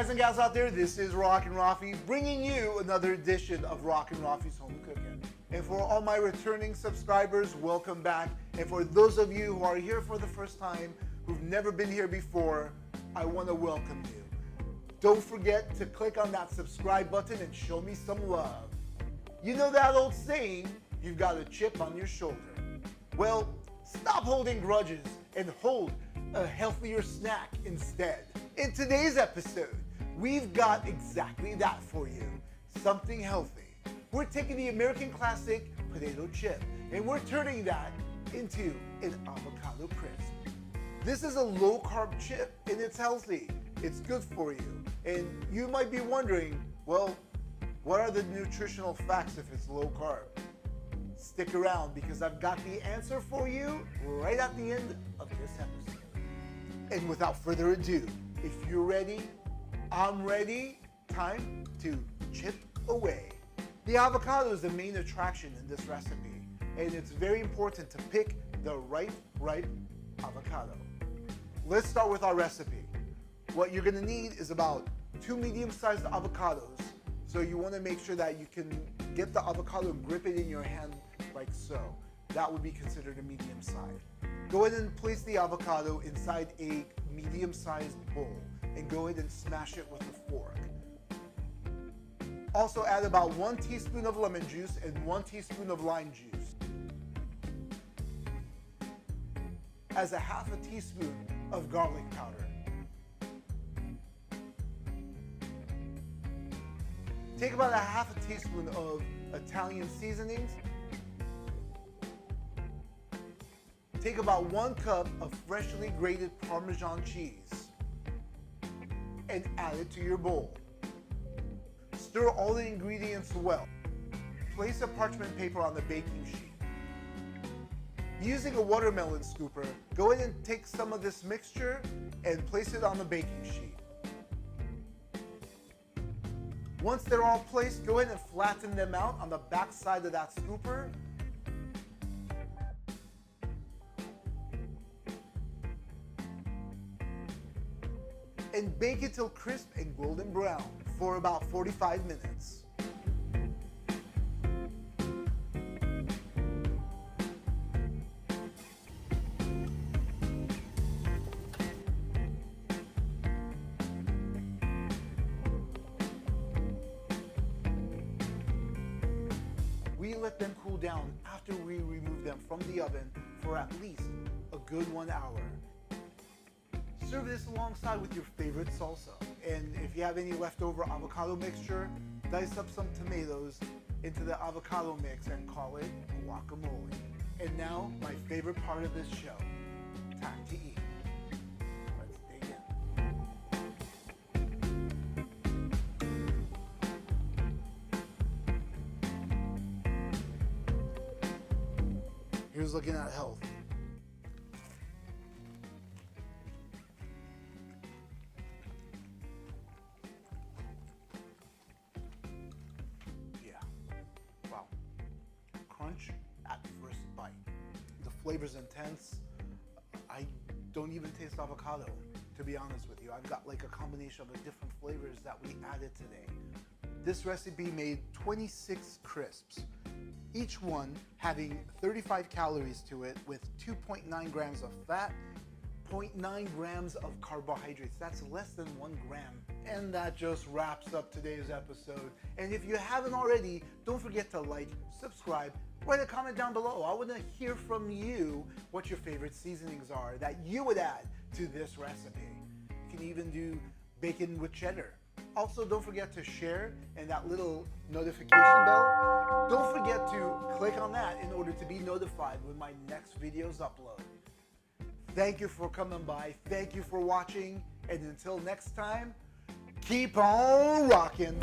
guys and gals out there, this is RockinRaffi bringing you another edition of RockinRaffi's Home Cooking. And for all my returning subscribers, welcome back. And for those of you who are here for the first time, who've never been here before, I want to welcome you. Don't forget to click on that subscribe button and show me some love. You know that old saying, you've got a chip on your shoulder. Well, stop holding grudges and hold a healthier snack instead. In today's episode, we've got exactly that for you, something healthy. We're taking the American classic potato chip and we're turning that into an avocado crisp. This is a low carb chip and it's healthy. It's good for you. And you might be wondering, well, what are the nutritional facts if it's low carb? Stick around because I've got the answer for you right at the end of this episode. And without further ado, if you're ready, I'm ready. Time to chip away. The avocado is the main attraction in this recipe, and it's very important to pick the ripe avocado. Let's start with our recipe. What you're gonna need is about 2 medium-sized avocados. So you wanna make sure that you can get the avocado and grip it in your hand like so. That would be considered a medium size. Go ahead and place the avocado inside a medium-sized bowl and go ahead and smash it with a fork. Also add about 1 teaspoon of lemon juice and 1 teaspoon of lime juice. As a half a teaspoon of garlic powder. Take about a half a teaspoon of Italian seasonings. Take about 1 cup of freshly grated Parmesan cheese and add it to your bowl. Stir all the ingredients well. Place a parchment paper on the baking sheet. Using a watermelon scooper, go ahead and take some of this mixture and place it on the baking sheet. Once they're all placed, go ahead and flatten them out on the back side of that scooper. And bake it till crisp and golden brown for about 45 minutes. We let them cool down after we remove them from the oven for at least a good 1 hour. Serve this alongside with your favorite salsa. And if you have any leftover avocado mixture, dice up some tomatoes into the avocado mix and call it guacamole. And now, my favorite part of this show, time to eat. Let's dig in. Here's looking at health. Crunch at first bite. The flavor's intense. I don't even taste avocado, to be honest with you. I've got like a combination of the different flavors that we added today. This recipe made 26 crisps, each one having 35 calories to it with 2.9 grams of fat, 0.9 grams of carbohydrates. That's less than 1 gram. And that just wraps up today's episode. And if you haven't already, don't forget to like, subscribe, write a comment down below. I want to hear from you what your favorite seasonings are that you would add to this recipe. You can even do bacon with cheddar. Also, don't forget to share and that little notification bell. Don't forget to click on that in order to be notified when my next videos upload. Thank you for coming by. Thank you for watching. And until next time, keep on rocking.